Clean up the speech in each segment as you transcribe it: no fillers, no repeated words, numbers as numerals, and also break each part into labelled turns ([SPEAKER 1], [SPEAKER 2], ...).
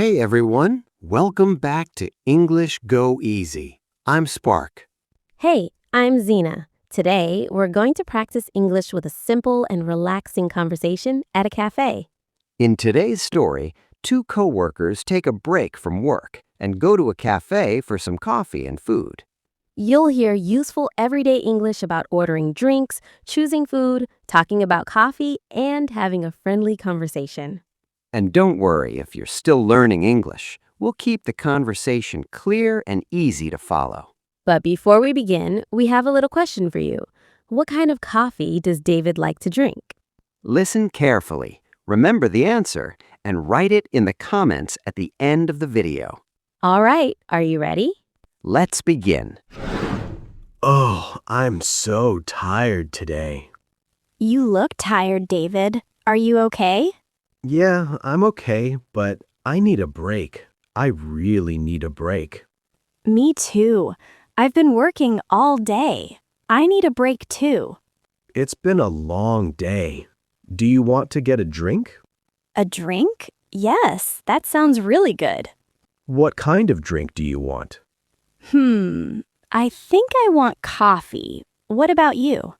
[SPEAKER 1] Hey everyone, welcome back to English Go Easy. I'm Spark.
[SPEAKER 2] Hey, I'm Zena. Today, we're going to practice English with a simple and relaxing conversation at a cafe.
[SPEAKER 1] In today's story, two coworkers take a break from work and go to a cafe for some coffee and food.
[SPEAKER 2] You'll hear useful everyday English about ordering drinks, choosing food, talking about coffee, and having a friendly conversation.
[SPEAKER 1] And don't worry if you're still learning English. We'll keep the conversation clear and easy to follow.
[SPEAKER 2] But before we begin, we have a little question for you. What kind of coffee does David like to drink?
[SPEAKER 1] Listen carefully, remember the answer, and write it in the comments at the end of the video.
[SPEAKER 2] All right, are you ready?
[SPEAKER 1] Let's begin.
[SPEAKER 3] Oh, I'm so tired today.
[SPEAKER 4] You look tired, David. Are you okay?
[SPEAKER 3] Yeah, I'm okay, but I need a break. I really need a break.
[SPEAKER 4] Me too. I've been working all day. I need a break too.
[SPEAKER 3] It's been a long day. Do you want to get a drink?
[SPEAKER 4] A drink? Yes, that sounds really good.
[SPEAKER 3] What kind of drink do you want?
[SPEAKER 4] I think I want coffee. What about you?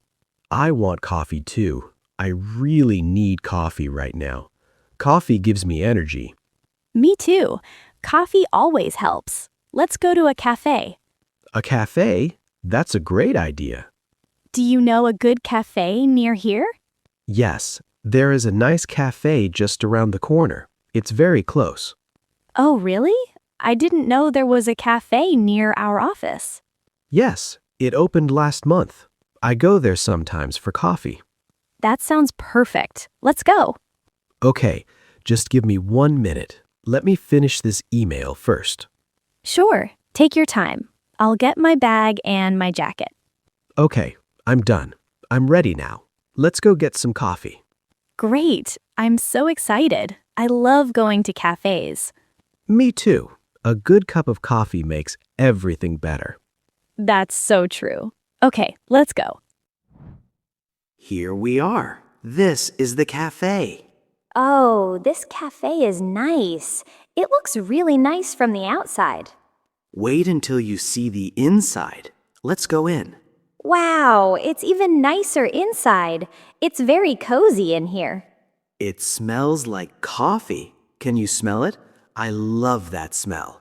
[SPEAKER 3] I want coffee too. I really need coffee right now. Coffee gives me energy.
[SPEAKER 4] Me too. Coffee always helps. Let's go to a cafe.
[SPEAKER 3] A cafe? That's a great idea.
[SPEAKER 4] Do you know a good cafe near here?
[SPEAKER 3] Yes, there is a nice cafe just around the corner. It's very close.
[SPEAKER 4] Oh, really? I didn't know there was a cafe near our office.
[SPEAKER 3] Yes, it opened last month. I go there sometimes for coffee.
[SPEAKER 4] That sounds perfect. Let's go.
[SPEAKER 3] Okay, just give me 1 minute. Let me finish this email first.
[SPEAKER 4] Sure, take your time. I'll get my bag and my jacket.
[SPEAKER 3] Okay, I'm done. I'm ready now. Let's go get some coffee.
[SPEAKER 4] Great. I'm so excited. I love going to cafes.
[SPEAKER 3] Me too. A good cup of coffee makes everything better.
[SPEAKER 4] That's so true. Okay, let's go.
[SPEAKER 1] Here we are. This is the cafe.
[SPEAKER 5] Oh, this cafe is nice. It looks really nice from the outside.
[SPEAKER 1] Wait until you see the inside. Let's go in.
[SPEAKER 5] Wow, it's even nicer inside. It's very cozy in here.
[SPEAKER 1] It smells like coffee. Can you smell it? I love that smell.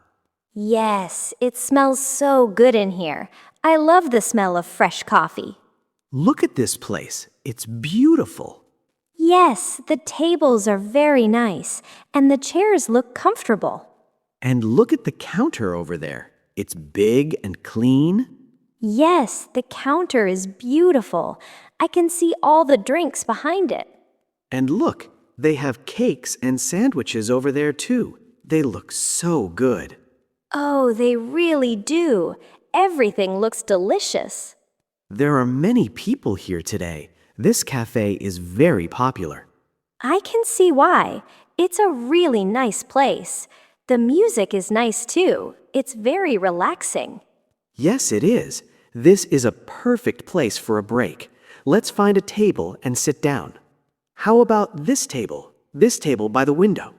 [SPEAKER 5] Yes, it smells so good in here. I love the smell of fresh coffee.
[SPEAKER 1] Look at this place. It's beautiful.
[SPEAKER 5] Yes, the tables are very nice, and the chairs look comfortable.
[SPEAKER 1] And look at the counter over there. It's big and clean.
[SPEAKER 5] Yes, the counter is beautiful. I can see all the drinks behind it.
[SPEAKER 1] And look, they have cakes and sandwiches over there too. They look so good.
[SPEAKER 5] Oh, they really do. Everything looks delicious.
[SPEAKER 1] There are many people here today. This cafe is very popular.
[SPEAKER 5] I can see why. It's a really nice place. The music is nice too. It's very relaxing.
[SPEAKER 1] Yes, it is. This is a perfect place for a break. Let's find a table and sit down. How about this table? This table by the window.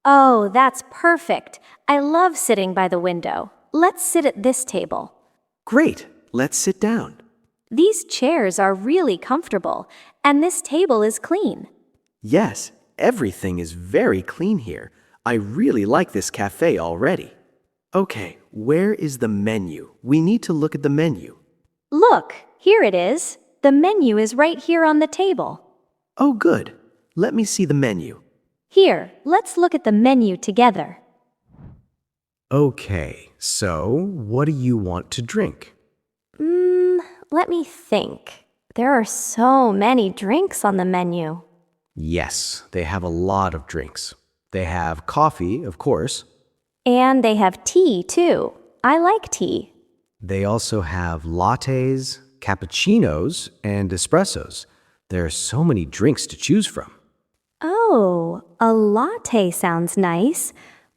[SPEAKER 5] Oh, that's perfect. I love sitting by the window. Let's sit at this table.
[SPEAKER 1] Great. Let's sit down.
[SPEAKER 5] These chairs are really comfortable, and this table is clean.
[SPEAKER 1] Yes, everything is very clean here. I really like this cafe already. Okay, where is the menu? We need to look at the menu.
[SPEAKER 5] Look, here it is. The menu is right here on the table.
[SPEAKER 1] Oh, good. Let me see the menu.
[SPEAKER 5] Here, let's look at the menu together.
[SPEAKER 3] Okay, so what do you want to drink?
[SPEAKER 5] Let me think. There are so many drinks on the menu.
[SPEAKER 3] Yes, they have a lot of drinks. They have coffee, of course.
[SPEAKER 5] And they have tea, too. I like tea.
[SPEAKER 3] They also have lattes, cappuccinos, and espressos. There are so many drinks to choose from.
[SPEAKER 5] Oh, a latte sounds nice.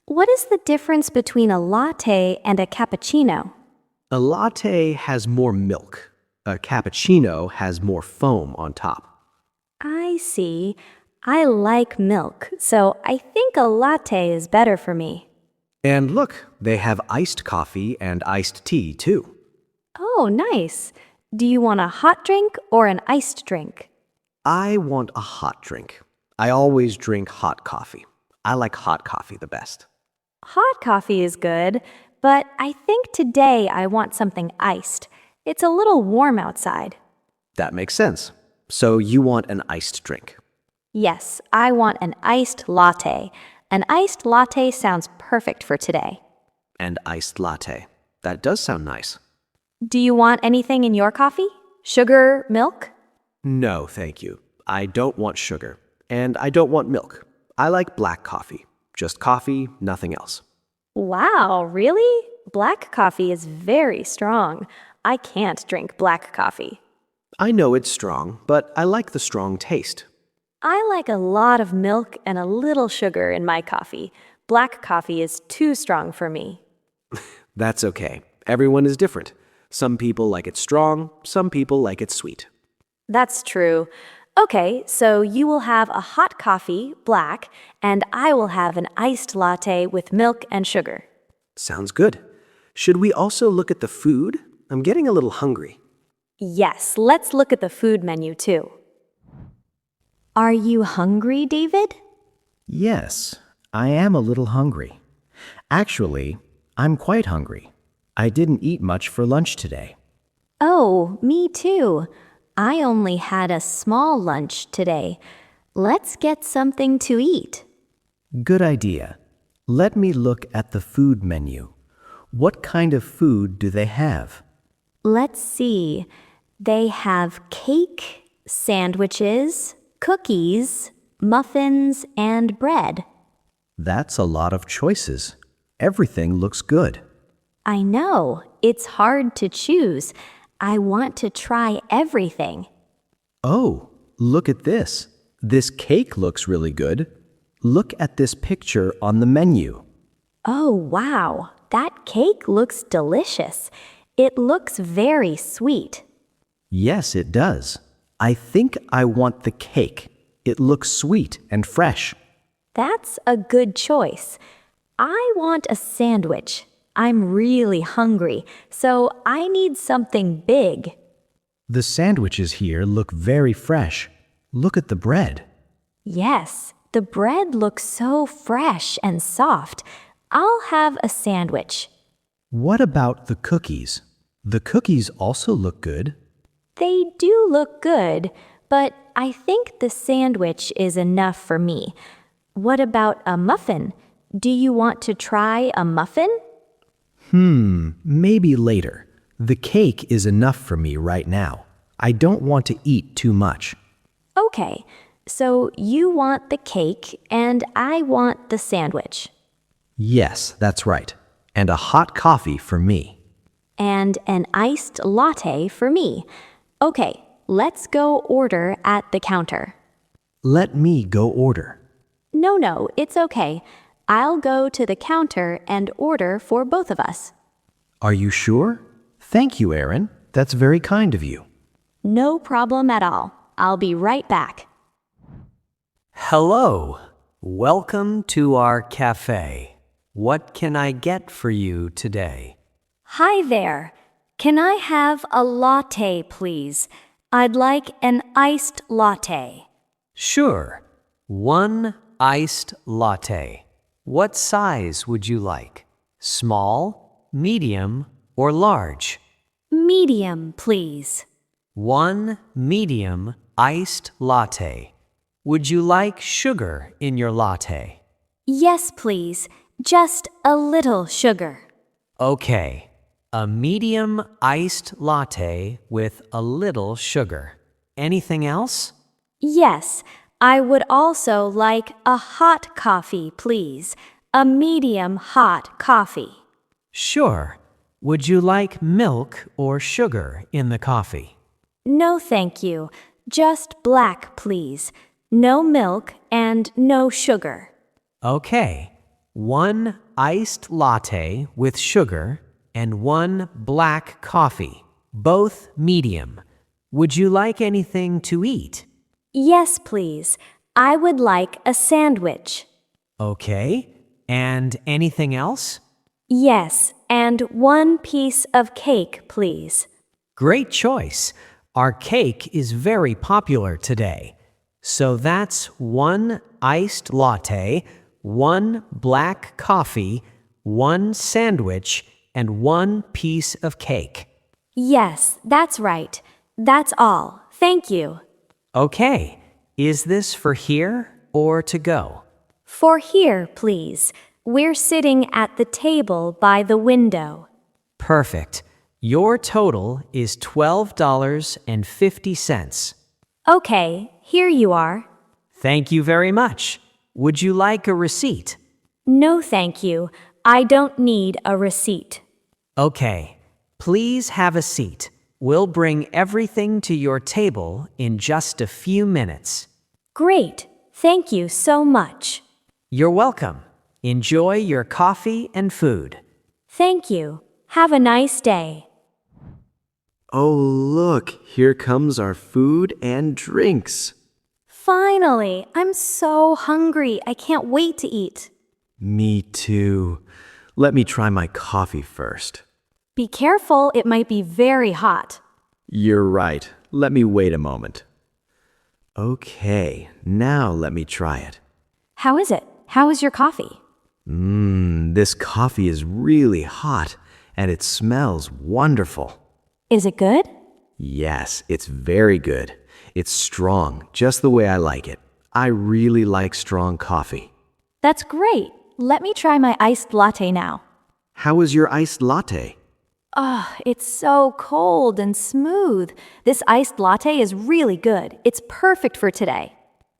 [SPEAKER 5] What is the difference between a latte and a cappuccino?
[SPEAKER 3] A latte has more milk. A cappuccino has more foam on top.
[SPEAKER 5] I see. I like milk, so I think a latte is better for me.
[SPEAKER 3] And look, they have iced coffee and iced tea too.
[SPEAKER 5] Oh, nice. Do you want a hot drink or an iced drink?
[SPEAKER 3] I want a hot drink. I always drink hot coffee. I like hot coffee the best.
[SPEAKER 5] Hot coffee is good, but I think today I want something iced. It's a little warm outside.
[SPEAKER 3] That makes sense. So you want an iced drink.
[SPEAKER 5] Yes, I want an iced latte. An iced latte sounds perfect for today.
[SPEAKER 3] And iced latte. That does sound nice.
[SPEAKER 5] Do you want anything in your coffee? Sugar, milk?
[SPEAKER 3] No, thank you. I don't want sugar. And I don't want milk. I like black coffee. Just coffee, nothing else.
[SPEAKER 5] Wow, really? Black coffee is very strong. I can't drink black coffee.
[SPEAKER 3] I know it's strong, but I like the strong taste.
[SPEAKER 5] I like a lot of milk and a little sugar in my coffee. Black coffee is too strong for me.
[SPEAKER 3] That's okay. Everyone is different. Some people like it strong, some people like it sweet.
[SPEAKER 5] That's true. Okay, so you will have a hot coffee, black, and I will have an iced latte with milk and sugar.
[SPEAKER 3] Sounds good. Should we also look at the food? I'm getting a little hungry.
[SPEAKER 5] Yes, let's look at the food menu too. Are you hungry, David?
[SPEAKER 6] Yes, I am a little hungry. Actually, I'm quite hungry. I didn't eat much for lunch today.
[SPEAKER 5] Oh, me too. I only had a small lunch today. Let's get something to eat.
[SPEAKER 6] Good idea. Let me look at the food menu. What kind of food do they have?
[SPEAKER 5] Let's see. They have cake, sandwiches, cookies, muffins, and bread.
[SPEAKER 6] That's a lot of choices. Everything looks good.
[SPEAKER 5] I know. It's hard to choose. I want to try everything.
[SPEAKER 6] Oh, look at this. This cake looks really good. Look at this picture on the menu.
[SPEAKER 5] Oh, wow. That cake looks delicious. It looks very sweet.
[SPEAKER 6] Yes, it does. I think I want the cake. It looks sweet and fresh.
[SPEAKER 5] That's a good choice. I want a sandwich. I'm really hungry, so I need something big.
[SPEAKER 6] The sandwiches here look very fresh. Look at the bread.
[SPEAKER 5] Yes, the bread looks so fresh and soft. I'll have a sandwich.
[SPEAKER 6] What about the cookies? The cookies also look good.
[SPEAKER 5] They do look good, but I think the sandwich is enough for me. What about a muffin? Do you want to try a muffin?
[SPEAKER 6] Maybe later. The cake is enough for me right now. I don't want to eat too much.
[SPEAKER 5] Okay, so you want the cake and I want the sandwich.
[SPEAKER 3] Yes, that's right. And a hot coffee for me.
[SPEAKER 5] And an iced latte for me. Okay, let's go order at the counter.
[SPEAKER 3] Let me go order.
[SPEAKER 5] No, it's okay. I'll go to the counter and order for both of us.
[SPEAKER 3] Are you sure? Thank you, Erin. That's very kind of you.
[SPEAKER 5] No problem at all. I'll be right back.
[SPEAKER 1] Hello. Welcome to our cafe. What can I get for you today?
[SPEAKER 4] Hi there. Can I have a latte, please? I'd like an iced latte.
[SPEAKER 1] Sure. One iced latte. What size would you like? Small, medium, or large?
[SPEAKER 4] Medium, please.
[SPEAKER 1] One medium iced latte. Would you like sugar in your latte?
[SPEAKER 4] Yes, please. Just a little sugar.
[SPEAKER 1] Okay. A medium iced latte with a little sugar. Anything else?
[SPEAKER 4] Yes, I would also like a hot coffee, please. A medium hot coffee.
[SPEAKER 1] Sure. Would you like milk or sugar in the coffee?
[SPEAKER 4] No, thank you. Just black, please. No milk and no sugar.
[SPEAKER 1] Okay. One iced latte with sugar and one black coffee, both medium. Would you like anything to eat?
[SPEAKER 4] Yes, please. I would like a sandwich.
[SPEAKER 7] Okay. And anything else?
[SPEAKER 4] Yes, and one piece of cake, please.
[SPEAKER 7] Great choice. Our cake is very popular today. So that's 1 iced latte, 1 black coffee, 1 sandwich, and 1 piece of cake.
[SPEAKER 4] Yes, that's right. That's all. Thank you.
[SPEAKER 7] Okay. Is this for here or to go?
[SPEAKER 4] For here, please. We're sitting at the table by the window.
[SPEAKER 7] Perfect. Your total is $12.50.
[SPEAKER 4] Okay, here you are.
[SPEAKER 7] Thank you very much. Would you like a receipt?
[SPEAKER 4] No, thank you. I don't need a receipt.
[SPEAKER 7] Okay. Please have a seat. We'll bring everything to your table in just a few minutes.
[SPEAKER 4] Great. Thank you so much.
[SPEAKER 7] You're welcome. Enjoy your coffee and food.
[SPEAKER 4] Thank you. Have a nice day.
[SPEAKER 1] Oh, look, here comes our food and drinks.
[SPEAKER 4] Finally, I'm so hungry. I can't wait to eat.
[SPEAKER 1] Me too. Let me try my coffee first.
[SPEAKER 4] Be careful, it might be very hot.
[SPEAKER 1] You're right. Let me wait a moment. Okay, now let me try it.
[SPEAKER 4] How is it? How is your coffee?
[SPEAKER 1] This coffee is really hot and it smells wonderful.
[SPEAKER 4] Is it good?
[SPEAKER 1] Yes, it's very good. It's strong, just the way I like it. I really like strong coffee.
[SPEAKER 4] That's great. Let me try my iced latte now.
[SPEAKER 1] How is your iced latte?
[SPEAKER 4] It's so cold and smooth. This iced latte is really good. It's perfect for today.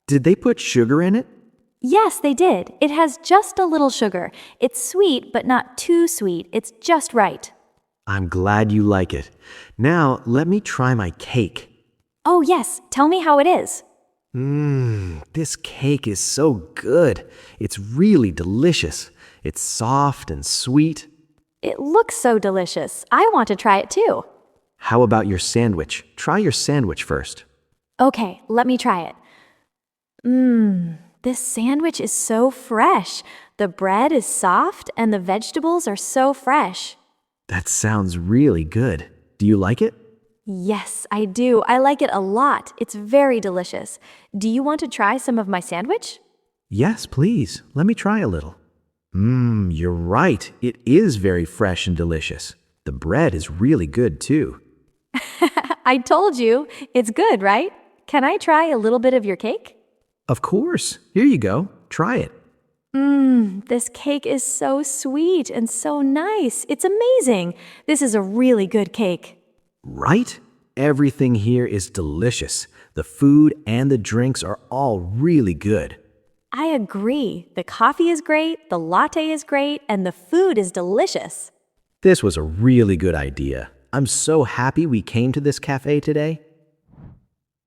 [SPEAKER 1] Did they put sugar in it?
[SPEAKER 4] Yes, they did. It has just a little sugar. It's sweet, but not too sweet. It's just right.
[SPEAKER 1] I'm glad you like it. Now, let me try my cake.
[SPEAKER 4] Oh, yes. Tell me how it is.
[SPEAKER 1] This cake is so good. It's really delicious. It's soft and sweet.
[SPEAKER 4] It looks so delicious. I want to try it too.
[SPEAKER 1] How about your sandwich? Try your sandwich first.
[SPEAKER 4] Okay, let me try it. This sandwich is so fresh. The bread is soft and the vegetables are so fresh.
[SPEAKER 1] That sounds really good. Do you like it?
[SPEAKER 4] Yes, I do. I like it a lot. It's very delicious. Do you want to try some of my sandwich?
[SPEAKER 1] Yes, please. Let me try a little. You're right. It is very fresh and delicious. The bread is really good too.
[SPEAKER 4] I told you. It's good, right? Can I try a little bit of your cake?
[SPEAKER 1] Of course. Here you go. Try it.
[SPEAKER 4] This cake is so sweet and so nice. It's amazing. This is a really good cake.
[SPEAKER 1] Right? Everything here is delicious. The food and the drinks are all really good.
[SPEAKER 4] I agree. The coffee is great, the latte is great, and the food is delicious.
[SPEAKER 1] This was a really good idea. I'm so happy we came to this cafe today.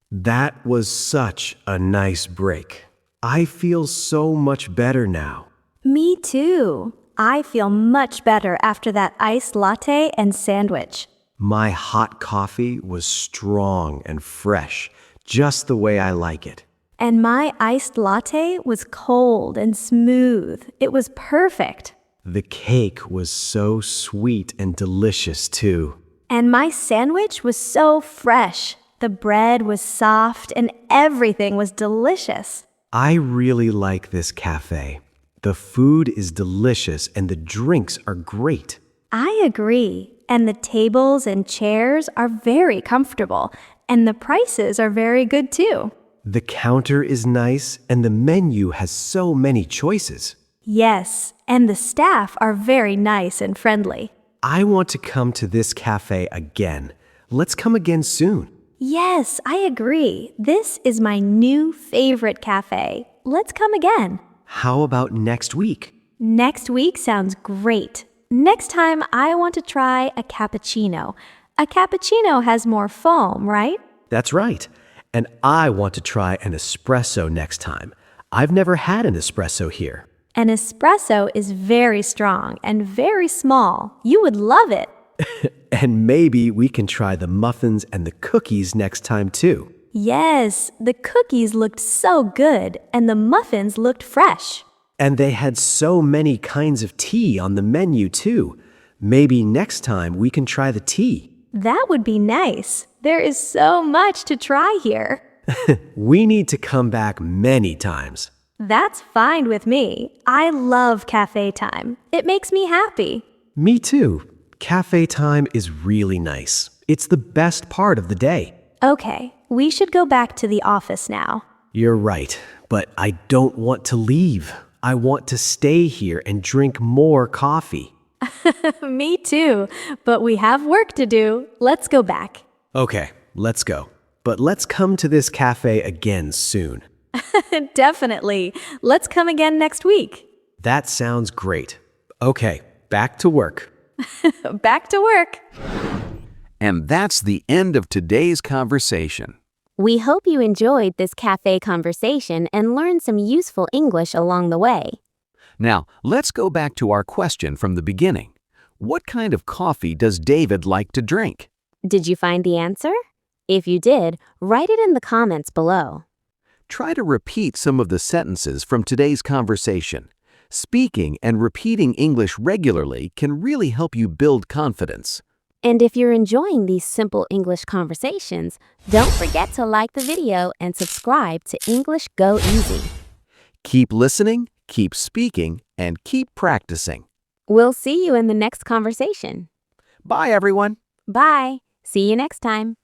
[SPEAKER 1] That was such a nice break. I feel so much better now.
[SPEAKER 4] Me too. I feel much better after that iced latte and sandwich.
[SPEAKER 1] My hot coffee was strong and fresh, just the way I like it.
[SPEAKER 4] And my iced latte was cold and smooth. It was perfect.
[SPEAKER 1] The cake was so sweet and delicious too.
[SPEAKER 4] And my sandwich was so fresh. The bread was soft and everything was delicious.
[SPEAKER 1] I really like this cafe. The food is delicious and the drinks are great.
[SPEAKER 4] I agree. And the tables and chairs are very comfortable. And the prices are very good too.
[SPEAKER 1] The counter is nice and the menu has so many choices.
[SPEAKER 4] Yes, and the staff are very nice and friendly.
[SPEAKER 1] I want to come to this cafe again. Let's come again soon.
[SPEAKER 4] Yes, I agree. This is my new favorite cafe. Let's come again.
[SPEAKER 1] How about next week?
[SPEAKER 4] Next week sounds great. Next time, I want to try a cappuccino. A cappuccino has more foam, right?
[SPEAKER 1] That's right. And I want to try an espresso next time. I've never had an espresso here.
[SPEAKER 4] An espresso is very strong and very small. You would love it.
[SPEAKER 1] And maybe we can try the muffins and the cookies next time too.
[SPEAKER 4] Yes, the cookies looked so good and the muffins looked fresh.
[SPEAKER 1] And they had so many kinds of tea on the menu, too. Maybe next time we can try the tea.
[SPEAKER 4] That would be nice. There is so much to try here.
[SPEAKER 1] We need to come back many times.
[SPEAKER 4] That's fine with me. I love cafe time. It makes me happy.
[SPEAKER 1] Me too. Cafe time is really nice. It's the best part of the day.
[SPEAKER 4] Okay, we should go back to the office now.
[SPEAKER 1] You're right, but I don't want to leave. I want to stay here and drink more coffee.
[SPEAKER 4] Me too, but we have work to do. Let's go back.
[SPEAKER 1] Okay, let's go. But let's come to this cafe again soon.
[SPEAKER 4] Definitely. Let's come again next week.
[SPEAKER 1] That sounds great. Okay, back to work.
[SPEAKER 4] Back to work.
[SPEAKER 8] And that's the end of today's conversation.
[SPEAKER 2] We hope you enjoyed this cafe conversation and learned some useful English along the way.
[SPEAKER 8] Now, let's go back to our question from the beginning. What kind of coffee does David like to drink?
[SPEAKER 2] Did you find the answer? If you did, write it in the comments below.
[SPEAKER 8] Try to repeat some of the sentences from today's conversation. Speaking and repeating English regularly can really help you build confidence.
[SPEAKER 2] And if you're enjoying these simple English conversations, don't forget to like the video and subscribe to English Go Easy.
[SPEAKER 8] Keep listening, keep speaking, and keep practicing.
[SPEAKER 2] We'll see you in the next conversation.
[SPEAKER 8] Bye, everyone.
[SPEAKER 2] Bye. See you next time.